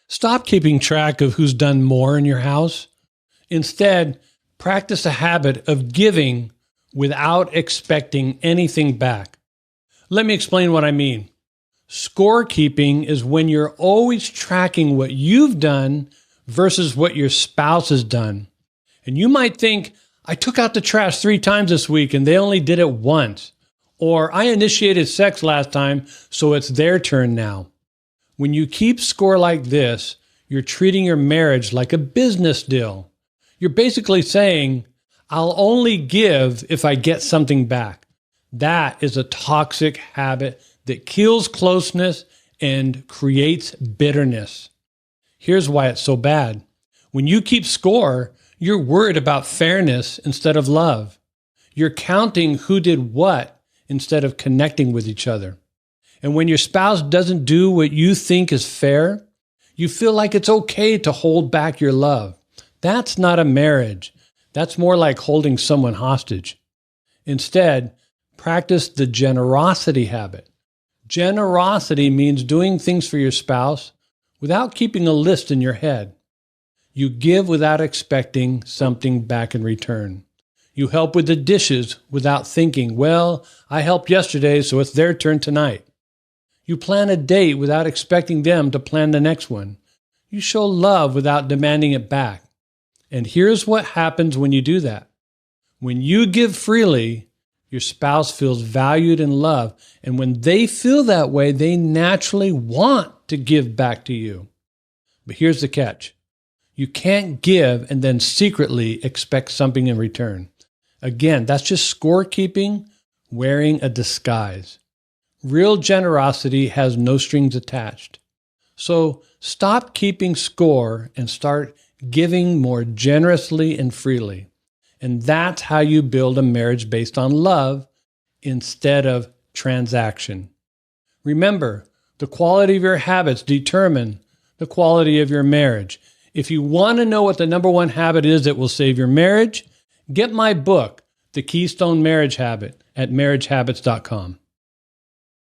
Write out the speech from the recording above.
Stop keeping track of who's done more in your house. Instead, practice a habit of giving without expecting anything back. Let me explain what I mean. Scorekeeping is when you're always tracking what you've done versus what your spouse has done. And you might think, I took out the trash 3 times this week and they only did it once. Or I initiated sex last time, so it's their turn now. When you keep score like this, you're treating your marriage like a business deal. You're basically saying, I'll only give if I get something back. That is a toxic habit that kills closeness and creates bitterness. Here's why it's so bad. When you keep score, you're worried about fairness instead of love. You're counting who did what instead of connecting with each other. And when your spouse doesn't do what you think is fair, you feel like it's okay to hold back your love. That's not a marriage. That's more like holding someone hostage. Instead, practice the generosity habit. Generosity means doing things for your spouse without keeping a list in your head. You give without expecting something back in return. You help with the dishes without thinking, well, I helped yesterday, so it's their turn tonight. You plan a date without expecting them to plan the next one. You show love without demanding it back. And here's what happens when you do that. When you give freely, your spouse feels valued and loved. And when they feel that way, they naturally want to give back to you. But here's the catch. You can't give and then secretly expect something in return. Again, that's just scorekeeping wearing a disguise. Real generosity has no strings attached. So stop keeping score and start giving more generously and freely. And that's how you build a marriage based on love instead of transaction. Remember, the quality of your habits determine the quality of your marriage. If you want to know what the number one habit is that will save your marriage, get my book, The Keystone Marriage Habit, at marriagehabits.com.